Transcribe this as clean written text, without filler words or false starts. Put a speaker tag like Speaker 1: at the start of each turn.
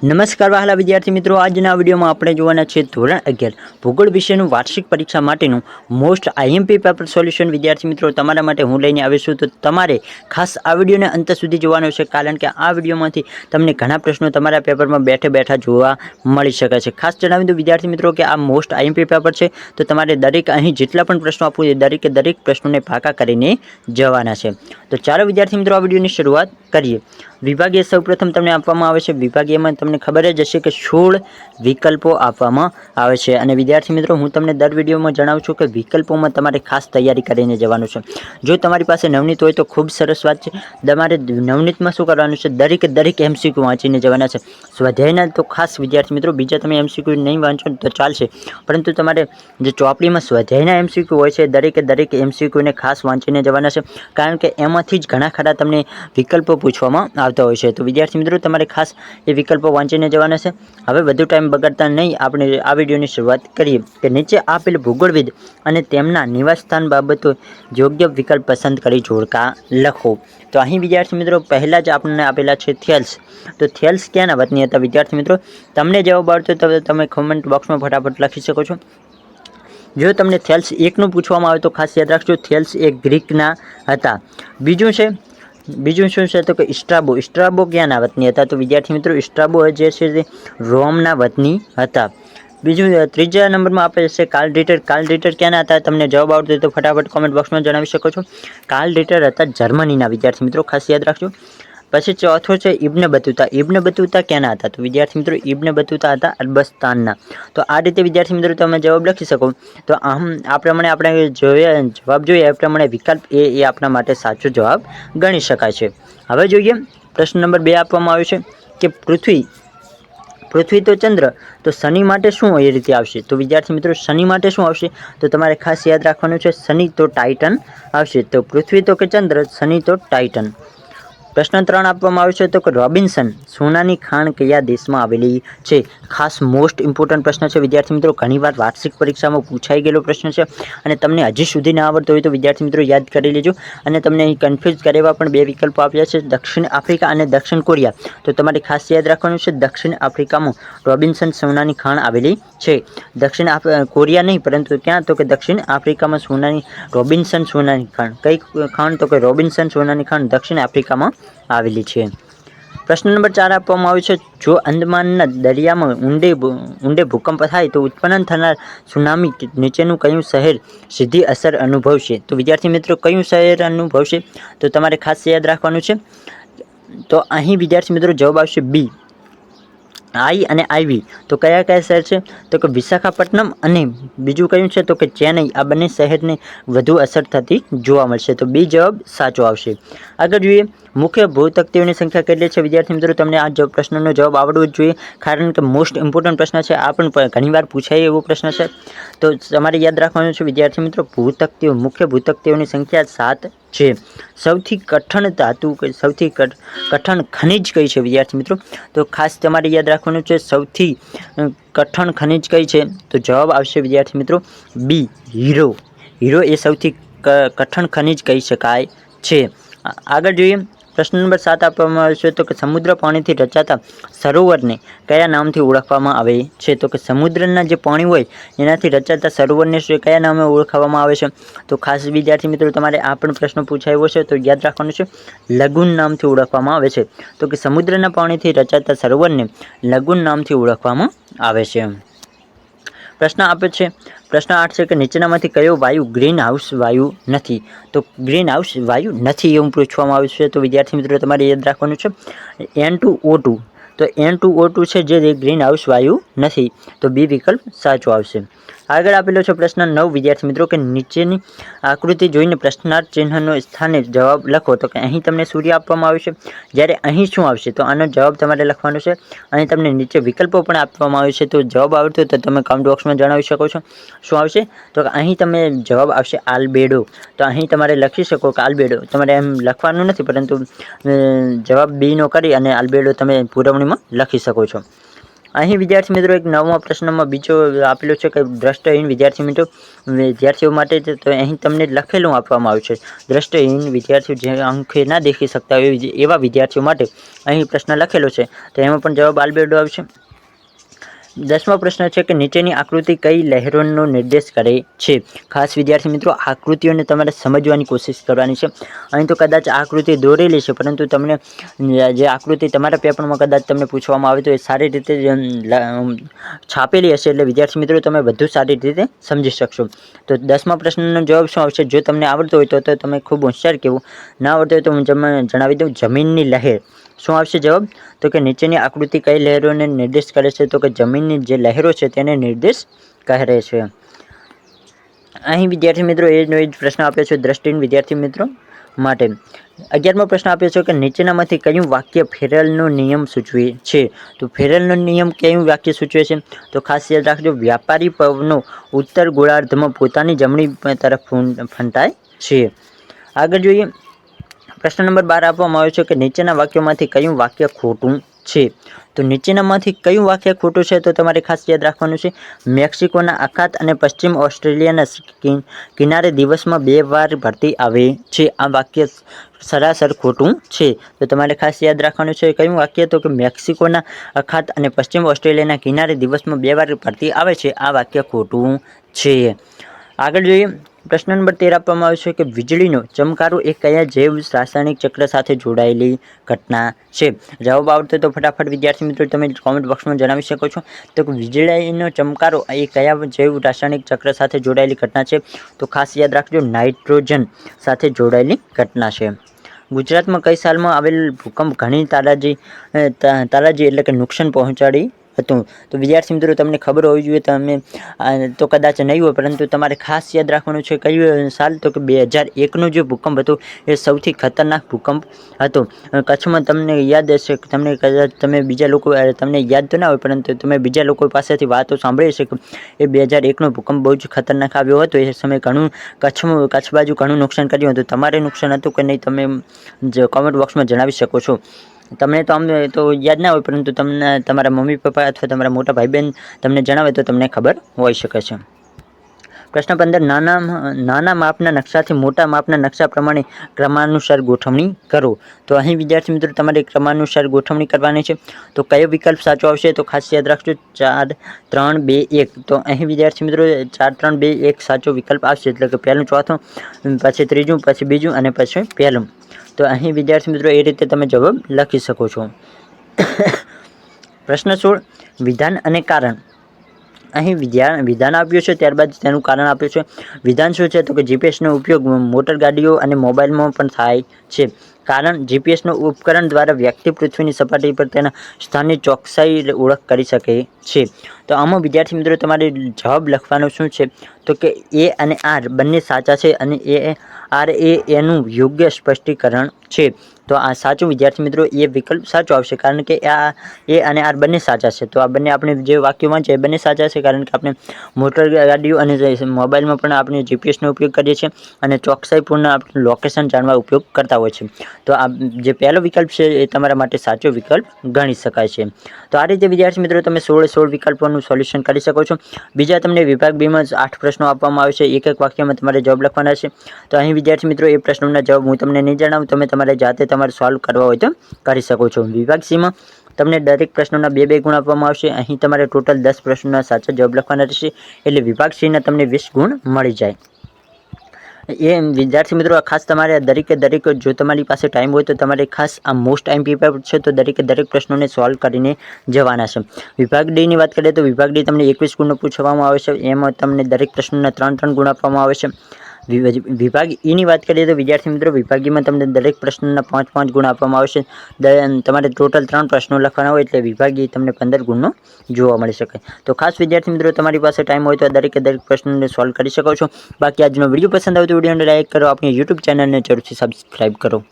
Speaker 1: નમસ્કાર વહાલા વિદ્યાર્થી મિત્રો, આજના વિડીયોમાં આપણે જોવાના છે ધોરણ 11 ભૂગોળ વિષયનું વાર્ષિક પરીક્ષા માટેનું મોસ્ટ આઈએમપી પેપર સોલ્યુશન. વિદ્યાર્થી મિત્રો, તમારા માટે હું લઈને આવીશું, તો તમારે ખાસ આ વિડીયોને અંત સુધી જોવાનો છે, કારણ કે આ વિડીયોમાંથી તમને ઘણા પ્રશ્નો તમારા પેપરમાં બેઠે બેઠા જોવા મળી શકે છે. ખાસ જણાવી દઉં વિદ્યાર્થી મિત્રો કે આ મોસ્ટ આઈએમપી પેપર છે, તો તમારે દરેક અહીં જેટલા પણ પ્રશ્નો આપવું છે દરેક પ્રશ્નોને પાકા કરીને જવાના છે. તો ચાલો વિદ્યાર્થી મિત્રો, આ વિડીયોની શરૂઆત કરીએ. વિભાગીય સૌપ્રથમ તમને આપવામાં આવે છે. વિભાગીયમાં તમને ખબર જ હશે કે 16 વિકલ્પો આપવામાં આવે છે, અને વિદ્યાર્થી મિત્રો હું તમને દર વિડીયોમાં જણાવું છું કે વિકલ્પોમાં તમારે ખાસ તૈયારી કરીને જવાનું છે. જો તમારી પાસે નવનીત હોય તો ખૂબ સરસ વાત છે. તમારે નવનીતમાં શું કરવાનું છે, દરેક એમસીક્યુ વાંચીને જવાના છે. સ્વાધ્યાયના તો ખાસ વિદ્યાર્થી મિત્રો, બીજા તમે એમસીક્યુ નહીં વાંચો તો ચાલશે, પરંતુ તમારે જે ચોપડીમાં સ્વાધ્યાયના એમસીક્યુ હોય છે દરેક એમસીક્યુને ખાસ વાંચીને જવાના છે, કારણ કે એમાંથી જ ઘણા ખરા તમને વિકલ્પો પૂછવામાં આવતા હોય છે. તો વિદ્યાર્થી મિત્રો, તમારે ખાસ એ વિકલ્પો વાંચીને જવાના છે. હવે વધુ ટાઈમ બગાડતા નહીં, આપણે આ વિડીયોની શરૂઆત કરીએ કે નીચે આપેલ ભૂગોળવિદ અને તેમના નિવાસસ્થાન બાબતો યોગ્ય વિકલ્પ પસંદ કરી જોડકા લખો. તો અહીં વિદ્યાર્થી મિત્રો પહેલાં જ આપણને આપેલા છે થેલ્સ. તો થેલ્સ ક્યાંના વતની હતા? વિદ્યાર્થી મિત્રો, તમને જવાબ આવતો તો તમે કોમેન્ટ બોક્સમાં ફટાફટ લખી શકો છો. જો તમને થેલ્સ 1નું પૂછવામાં આવે તો ખાસ યાદ રાખજો, થેલ્સ એ ગ્રીકના હતા. બીજું શું છે તો કે સ્ટ્રાબો ક્યાંના વતની હતા? તો વિદ્યાર્થી મિત્રો, સ્ટ્રાબો જે છે તે રોમના વતની હતા. બીજું ત્રીજા નંબરમાં આપે છે કાર્લ રિટર ક્યાંના હતા? તમને જવાબ આવડતો હોય તો ફટાફટ કોમેન્ટ બોક્સમાં જણાવી શકો છો. કાર્લ રિટર હતા જર્મનીના. વિદ્યાર્થી મિત્રો ખાસ યાદ રાખજો. પછી ચોથો છે ઇબ્ન બતુતા ક્યાંના હતા? તો વિદ્યાર્થી મિત્રો, ઇબ્ન બતુતા હતા અરબસ્તાનના. તો આ રીતે વિદ્યાર્થી મિત્રો તમે જવાબ લખી શકો. તો આ પ્રમાણે આપણે જવાબ જોઈએ એ પ્રમાણે વિકલ્પ એ આપણા માટે સાચો જવાબ ગણી શકાય છે. હવે જોઈએ પ્રશ્ન નંબર 2 આપવામાં આવ્યો છે કે પૃથ્વી તો ચંદ્ર, તો શનિ માટે શું એ રીતે આવશે? તો વિદ્યાર્થી મિત્રો, શનિ માટે શું આવશે? તો તમારે ખાસ યાદ રાખવાનું છે, શનિ તો ટાઇટન આવશે. તો પૃથ્વી તો કે ચંદ્ર, શનિ તો ટાઇટન. પ્રશ્ન 3 આપવામાં આવ્યો છે તો કે રોબિન્સન સોનાની ખાણ કયા દેશમાં આવેલી છે? ખાસ મોસ્ટ ઇમ્પોર્ટન્ટ પ્રશ્ન છે વિદ્યાર્થી મિત્રો, ઘણીવાર વાર્ષિક પરીક્ષામાં પૂછાઈ ગયેલો પ્રશ્ન છે, અને તમને હજી સુધી ના આવડતો હોય તો વિદ્યાર્થી મિત્રો યાદ કરી લેજો. અને તમને અહીં કન્ફ્યુઝ કરેવા પણ 2 વિકલ્પો આપ્યા છે, દક્ષિણ આફ્રિકા અને દક્ષિણ કોરિયા. તો તમારે ખાસ યાદ રાખવાનું છે, દક્ષિણ આફ્રિકામાં રોબિન્સન સોનાની ખાણ આવેલી છે. દક્ષિણ કોરિયા નહીં, પરંતુ ક્યાં? તો કે દક્ષિણ આફ્રિકામાં રોબિન્સન સોનાની ખાણ. કઈ ખાણ? તો કે રોબિન્સન સોનાની ખાણ દક્ષિણ આફ્રિકામાં આવેલી છે. પ્રશ્ન નંબર 4 આપવામાં આવ્યો છે, જો અંદમાનના દરિયામાં ઊંડે ભૂકંપ થાય તો ઉત્પન્ન થનાર સુનામી નીચેનું કયું શહેર સીધી અસર અનુભવશે? તો વિદ્યાર્થી મિત્રો, કયું શહેર અનુભવશે? તો તમારે ખાસ યાદ રાખવાનું છે. તો અહીં વિદ્યાર્થી મિત્રો જવાબ આવશે બી, આઈ અને આઈવી. તો કયા શહેર છે? તો કે વિશાખાપટ્ટનમ અને બીજું કયું છે તો કે ચેન્નઈ. આ બંને શહેરને વધુ અસર થતી જોવા મળશે. તો બી જવાબ સાચો આવશે. આગળ જોઈએ, મુખ્ય ભૂતકતીઓની સંખ્યા કેટલી છે? વિદ્યાર્થી મિત્રો, તમને આ પ્રશ્નનો જવાબ આવડવો જ જોઈએ, કારણ કે મોસ્ટ ઇમ્પોર્ટન્ટ પ્રશ્ન છે. આ પણ ઘણીવાર પૂછાય એવો પ્રશ્ન છે. તો તમારે યાદ રાખવાનું છે વિદ્યાર્થી મિત્રો, મુખ્ય ભૂતકતીઓની સંખ્યા 7 છે. સૌથી કઠણ ધાતુ, સૌથી કઠણ ખનિજ કઈ છે વિદ્યાર્થી મિત્રો? તો ખાસ તમારે યાદ રાખવાનું છે, સૌથી કઠણ ખનિજ કઈ છે? તો જવાબ આવશે વિદ્યાર્થી મિત્રો બી, હીરો એ સૌથી કઠણ ખનિજ કહી શકાય છે. આગળ જોઈએ, પ્રશ્ન નંબર 7 આપવામાં આવ્યો છે તો કે સમુદ્ર પાણીથી રચાતા સરોવરને કયા નામથી ઓળખવામાં આવે છે? તો કે સમુદ્રના જે પાણી હોય એનાથી રચાતા સરોવરને કયા નામે ઓળખવામાં આવે છે? તો ખાસ વિદ્યાર્થી મિત્રો, તમારે આ પણ પ્રશ્ન પૂછાયો છે, તો યાદ રાખવાનું છે, લગુન નામથી ઓળખવામાં આવે છે. તો કે સમુદ્રના પાણીથી રચાતા સરોવરને લગુન નામથી ઓળખવામાં આવે છે. પ્રશ્ન 8 છે કે નીચેનામાંથી કયો વાયુ ગ્રીન હાઉસ વાયુ નથી? તો ગ્રીન હાઉસ વાયુ નથી એવું પૂછવામાં આવ્યું છે. તો વિદ્યાર્થી મિત્રો, તમારે યાદ રાખવાનું છે N2O2. તો N2O2 છે જે ગ્રીન હાઉસ વાયુ નથી. તો બી વિકલ્પ સાચો આવશે. આગળ આપેલો છે પ્રશ્ન 9 વિદ્યાર્થી મિત્રો, કે નીચેની આકૃતિ જોઈને પ્રશ્નાર્થ ચિહ્નનો સ્થાને જવાબ લખો. તો કે અહીં તમને સૂર્ય આપવામાં આવ્યો છે, જ્યારે અહીં શું આવશે? તો આનો જવાબ તમારે લખવાનો છે. અહીં તમને નીચે વિકલ્પો પણ આપવામાં આવ્યો છે, તો જવાબ આવડતો તો તમે કમેન્ટ બોક્સમાં જણાવી શકો છો. શું આવશે? તો અહીં તમે જવાબ આવશે આલ્બેડો. તો અહીં તમારે લખી શકો કે આલ્બેડો. તમારે એમ લખવાનું નથી, પરંતુ જવાબ બીનો કરી અને આલ્બેડો તમે પુરવણીમાં લખી શકો છો. અહીં વિદ્યાર્થી મિત્રો એક 9મા પ્રશ્નમાં બીજો આપેલો છે કે દ્રષ્ટિહીન વિદ્યાર્થીઓ માટે છે. તો અહીં તમને લખેલું આપવામાં આવ્યું છે દ્રષ્ટિહીન વિદ્યાર્થીઓ જે આંખે ના દેખી શકતા હોય એવા વિદ્યાર્થીઓ માટે અહીં પ્રશ્ન લખેલો છે. તો એમાં પણ જવાબ આલબેડો આવશે. 10મો પ્રશ્ન છે કે નીચેની આકૃતિ કઈ લહેરોનો નિર્દેશ કરે છે. ખાસ વિદ્યાર્થી મિત્રો આકૃતિઓને તમારે સમજવાની કોશિશ કરવાની છે. અહીં તો કદાચ આકૃતિ દોરેલી છે, પરંતુ તમને જે આકૃતિ તમારા પેપરમાં કદાચ તમને પૂછવામાં આવે તો એ સારી રીતે છાપેલી હશે, એટલે વિદ્યાર્થી મિત્રો તમે બધું સારી રીતે સમજી શકશો. તો 10મા પ્રશ્નનો જવાબ શું આવશે? જો તમને આવડતો હોય તો તમે ખૂબ હોશિયાર કહેવું, ના આવડતો હોય તો હું જણાવી દઉં, જમીનની લહેર. શું આવશે જવાબ? તો કે નીચેની આકૃતિ કઈ લહેરોને નિર્દેશ કરે છે? તો કે જમીનની જે લહેરો છે તેને નિર્દેશ કરે છે. અહીં વિદ્યાર્થી મિત્રો એ જ પ્રશ્ન આપ્યો છે દ્રષ્ટિહીન વિદ્યાર્થી મિત્રો માટે. 11મો પ્રશ્ન આપ્યો છે કે નીચેનામાંથી કયું વાક્ય ફેરેલનો નિયમ સૂચવે છે? તો ફેરેલનો નિયમ કયું વાક્ય સૂચવે છે? તો ખાસ યાદ રાખજો, વ્યાપારી પવનો ઉત્તર ગોળાર્ધમાં પોતાની જમણી તરફ ફંટાય છે. આગળ જોઈએ, પ્રશ્ન નંબર 12 આપવામાં આવ્યો છે કે નીચેના વાક્યોમાંથી કયું વાક્ય ખોટું છે? તો નીચેનામાંથી કયું વાક્ય ખોટું છે? તો તમારે ખાસ યાદ રાખવાનું છે, મેક્સિકોના અખાત અને પશ્ચિમ ઓસ્ટ્રેલિયાના કિનારે દિવસમાં 2 વાર ભરતી આવે છે. આ વાક્ય સરાસર ખોટું છે. તો તમારે ખાસ યાદ રાખવાનું છે કયું વાક્ય? તો કે મેક્સિકોના અખાત અને પશ્ચિમ ઓસ્ટ્રેલિયાના કિનારે દિવસમાં 2 વાર ભરતી આવે છે. આ વાક્ય ખોટું છે. આગળ જોઈએ, પ્રશ્ન નંબર 13 આપવામાં આવ્યો છે કે વીજળીનો ચમકારો એ કયા જૈવ રાસાયણિક ચક્ર સાથે જોડાયેલી ઘટના છે? જવાબ આવડતો તો ફટાફટ વિદ્યાર્થી મિત્રો તમે કોમેન્ટ બોક્સમાં જણાવી શકો છો. તો કે વીજળીનો ચમકારો એ કયા જૈવ રાસાયણિક ચક્ર સાથે જોડાયેલી ઘટના છે? તો ખાસ યાદ રાખજો, નાઇટ્રોજન સાથે જોડાયેલી ઘટના છે. ગુજરાતમાં કઈ સાલમાં આવેલ ભૂકંપ ઘણી તારાજી એટલે કે નુકસાન પહોંચાડી હતું? તો વિદ્યાર્થી મિત્રો તમને ખબર હોવી જોઈએ, તમે તો કદાચ નહીં હોય, પરંતુ તમારે ખાસ યાદ રાખવાનું છે કયું સાલ? તો કે 2001નો જે ભૂકંપ હતો એ સૌથી ખતરનાક ભૂકંપ હતો. કચ્છમાં તમને યાદ હશે, તમને કદાચ તમે બીજા લોકો તમને યાદ તો ના હોય, પરંતુ તમે બીજા લોકો પાસેથી વાતો સાંભળી હશે કે એ 2001નો ભૂકંપ બહુ જ ખતરનાક આવ્યો હતો. એ સમયે ઘણું કચ્છ બાજુ ઘણું નુકસાન કર્યું હતું. તમારે નુકસાન હતું કે નહીં તમે કોમેન્ટ બોક્સમાં જણાવી શકો છો. તમને તો આમ તો યાદ ના હોય, પરંતુ તમને તમારા મમ્મી પપ્પા અથવા તમારા મોટા ભાઈ બહેન તમને જણાવે તો તમને ખબર હોઈ શકે છે. પ્રશ્ન 15, નાના માપના નકશાથી મોટા માપના નકશા પ્રમાણે ક્રમાનુસાર ગોઠવણી કરો. તો અહીં વિદ્યાર્થી મિત્રો તમારે ક્રમાનુસાર ગોઠવણી કરવાની છે. તો કયો વિકલ્પ સાચો આવશે? તો ખાસ યાદ રાખજો, 4 3 2 1. તો અહીં વિદ્યાર્થી મિત્રો 4 3 2 1 સાચો વિકલ્પ આવશે, એટલે કે પહેલું ચોથું, પછી ત્રીજું, પછી બીજું અને પછી પહેલું. તો અહીં વિદ્યાર્થી મિત્રો એ રીતે તમે જવાબ લખી શકો છો. પ્રશ્ન 16, વિધાન અને કારણ. અહીં વિધાન આપ્યું છે, ત્યારબાદ તેનું કારણ આપ્યું છે. વિધાન શું છે? તો કે જીપીએસનો ઉપયોગ મોટર ગાડીઓ અને મોબાઈલમાં પણ થાય છે. કારણ, જીપીએસનો ઉપકરણ દ્વારા વ્યક્તિ પૃથ્વીની સપાટી પર તેના સ્થાનની ચોકસાઈ ઓળખ કરી શકે છે. તો આમાં વિદ્યાર્થી મિત્રો તમારે જવાબ લખવાનો શું છે? તો કે એ અને આર બંને સાચા છે અને આર એનું યોગ્ય સ્પષ્ટીકરણ છે. તો આ સાચું વિદ્યાર્થી મિત્રો એ વિકલ્પ સાચો આવશે, કારણ કે આ એ અને આર બંને સાચા છે. તો આ બંને આપણે જે વાક્યો વાંચે એ બંને સાચા છે, કારણ કે આપણે મોટર ગાડીઓ અને મોબાઈલમાં પણ આપણે જીપીએસનો ઉપયોગ કરીએ છીએ અને ચોકસાઈપૂર્ણ આપણે લોકેશન જાણવા ઉપયોગ કરતા હોય છે. તો આ જે પહેલો વિકલ્પ છે એ તમારા માટે સાચો વિકલ્પ ગણી શકાય છે. તો આ રીતે વિદ્યાર્થી મિત્રો તમે 16 વિકલ્પોનું સોલ્યુશન કરી શકો છો. બીજા તમને વિભાગ 2માં 8 પ્રશ્નો આપવામાં આવે છે, એક વાક્યમાં તમારે જવાબ લખવાના છે. તો અહીં વિદ્યાર્થી મિત્રો એ પ્રશ્નોના જવાબ હું તમને નહીં જણાવું, તમે તમારે જાતે તમારે સોલ્વ કરવા હોય તો કરી શકો છો. વિભાગ સીમાં તમને દરેક પ્રશ્નોના 2 ગુણ આપવામાં આવશે. અહીં તમારે ટોટલ 10 પ્રશ્નોના સાચા જવાબ લખવાના રહેશે, એટલે વિભાગ સીના તમને 20 ગુણ મળી જાય. એ વિદ્યાર્થી મિત્રો ખાસ તમારે દરેક જો તમારી પાસે ટાઈમ હોય તો તમારે ખાસ આ મોસ્ટ આઈએમપી પેપર છે, તો દરેક પ્રશ્નોને સોલ્વ કરીને જવાના છે. વિભાગ ડીની વાત કરીએ તો વિભાગ ડી તમને 21 ગુણનો પૂછવામાં આવે છે. એમાં તમને દરેક પ્રશ્નોના 3 ગુણ આપવામાં આવે છે. વિભાગ ઈની વાત કરીએ તો વિદ્યાર્થી મિત્રો વિભાગ ઈમાં તમને દરેક પ્રશ્નના 5 ગુણ આપવામાં આવશે. તમારે ટોટલ 3 પ્રશ્નો લખવાના હોય, એટલે વિભાગ ઈ તમને 15 ગુણનો જોવા મળી શકે. તો ખાસ વિદ્યાર્થી મિત્રો તમારી પાસે ટાઈમ હોય તો દરેક પ્રશ્નને સોલ્વ કરી શકો છો. બાકી આજનો વિડીયો પસંદ આવે તો વિડીયોને લાઈક કરો, આપણી યુટ્યુબ ચેનલને જરૂરથી સબસ્ક્રાઈબ કરો.